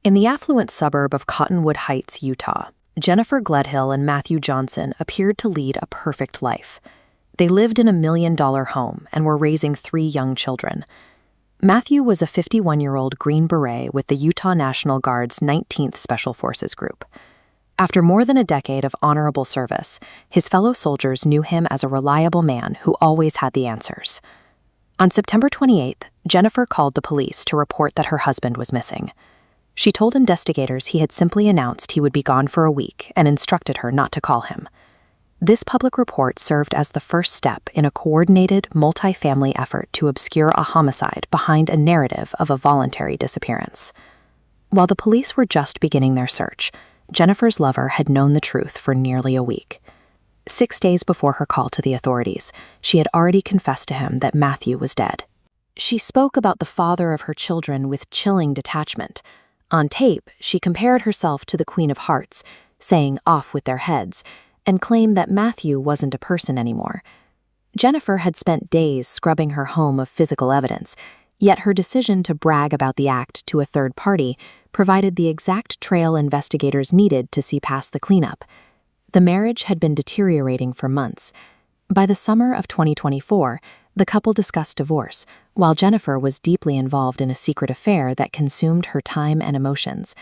In the affluent suburb of Cottonwood Heights, Utah, Jennifer Gledhill and Matthew Johnson appeared to lead a perfect life. They lived in a $1 million home and were raising 3 young children. Matthew was a 51-year-old Green Beret with the Utah National Guard's 19th Special Forces Group. After more than a decade of honorable service, his fellow soldiers knew him as a reliable man who always had the answers. On September 28th, Jennifer called the police to report that her husband was missing. She told investigators he had simply announced he would be gone for a week and instructed her not to call him. This public report served as the first step in a coordinated, multi-family effort to obscure a homicide behind a narrative of a voluntary disappearance. While the police were just beginning their search, Jennifer's lover had known the truth for nearly a week. 6 days before her call to the authorities, she had already confessed to him that Matthew was dead. She spoke about the father of her children with chilling detachment. On tape, she compared herself to the Queen of Hearts, saying "off with their heads," and claimed that Matthew wasn't a person anymore. Jennifer had spent days scrubbing her home of physical evidence, yet her decision to brag about the act to a third party provided the exact trail investigators needed to see past the cleanup. The marriage had been deteriorating for months. By the summer of 2024, the couple discussed divorce, while Jennifer was deeply involved in a secret affair that consumed her time and emotions.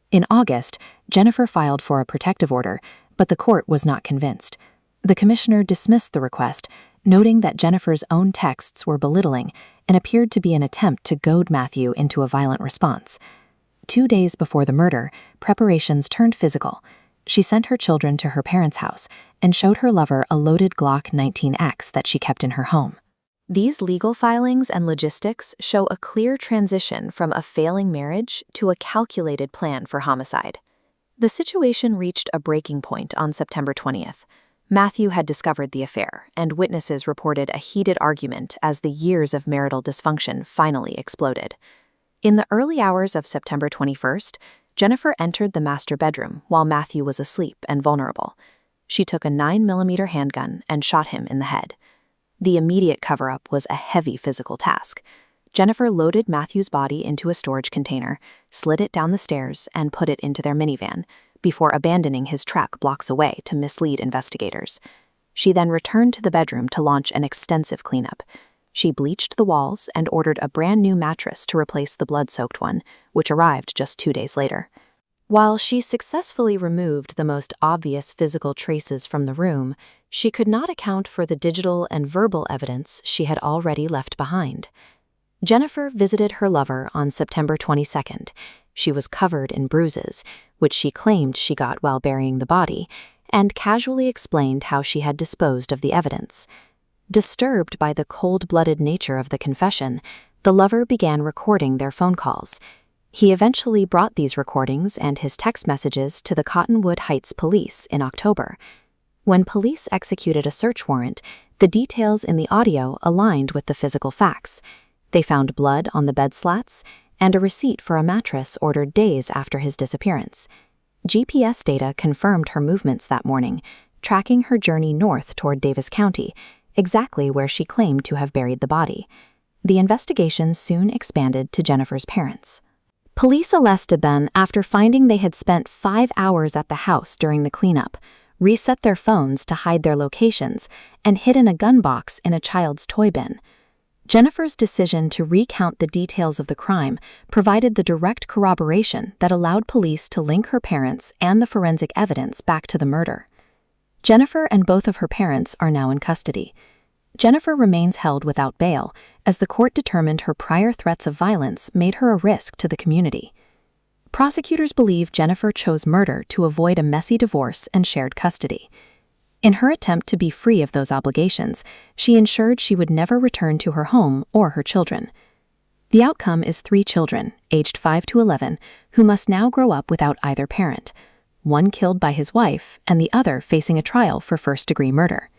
In August, Jennifer filed for a protective order, but the court was not convinced. The commissioner dismissed the request, noting that Jennifer's own texts were belittling and appeared to be an attempt to goad Matthew into a violent response. 2 days before the murder, preparations turned physical. She sent her children to her parents' house and showed her lover a loaded Glock 19X that she kept in her home. These legal filings and logistics show a clear transition from a failing marriage to a calculated plan for homicide. The situation reached a breaking point on September 20th. Matthew had discovered the affair, and witnesses reported a heated argument as the years of marital dysfunction finally exploded. In the early hours of September 21st, Jennifer entered the master bedroom while Matthew was asleep and vulnerable. She took a 9mm handgun and shot him in the head. The immediate cover-up was a heavy physical task. Jennifer loaded Matthew's body into a storage container, slid it down the stairs, and put it into their minivan, before abandoning his truck blocks away to mislead investigators. She then returned to the bedroom to launch an extensive cleanup. She bleached the walls and ordered a brand new mattress to replace the blood-soaked one, which arrived just 2 days later. While she successfully removed the most obvious physical traces from the room, she could not account for the digital and verbal evidence she had already left behind. Jennifer visited her lover on September 22nd. She was covered in bruises, which she claimed she got while burying the body, and casually explained how she had disposed of the evidence. Disturbed by the cold-blooded nature of the confession, the lover began recording their phone calls. He eventually brought these recordings and his text messages to the Cottonwood Heights police in October. When police executed a search warrant, the details in the audio aligned with the physical facts. They found blood on the bed slats and a receipt for a mattress ordered days after his disappearance. GPS data confirmed her movements that morning, tracking her journey north toward Davis County, exactly where she claimed to have buried the body. The investigation soon expanded to Jennifer's parents. Police arrested them after finding they had spent 5 hours at the house during the cleanup, reset their phones to hide their locations, and hidden a gun box in a child's toy bin. Jennifer's decision to recount the details of the crime provided the direct corroboration that allowed police to link her parents and the forensic evidence back to the murder. Jennifer and both of her parents are now in custody. Jennifer remains held without bail, as the court determined her prior threats of violence made her a risk to the community. Prosecutors believe Jennifer chose murder to avoid a messy divorce and shared custody. In her attempt to be free of those obligations, she ensured she would never return to her home or her children. The outcome is 3 children, aged 5 to 11, who must now grow up without either parent, one killed by his wife and the other facing a trial for first-degree murder.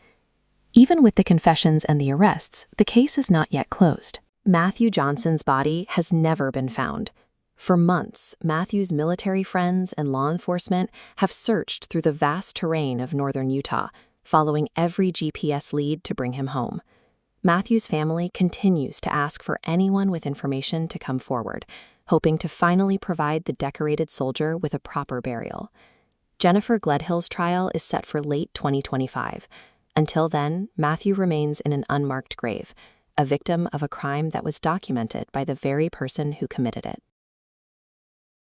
Even with the confessions and the arrests, the case is not yet closed. Matthew Johnson's body has never been found. For months, Matthew's military friends and law enforcement have searched through the vast terrain of northern Utah, following every GPS lead to bring him home. Matthew's family continues to ask for anyone with information to come forward, hoping to finally provide the decorated soldier with a proper burial. Jennifer Gledhill's trial is set for late 2025. Until then, Matthew remains in an unmarked grave, a victim of a crime that was documented by the very person who committed it.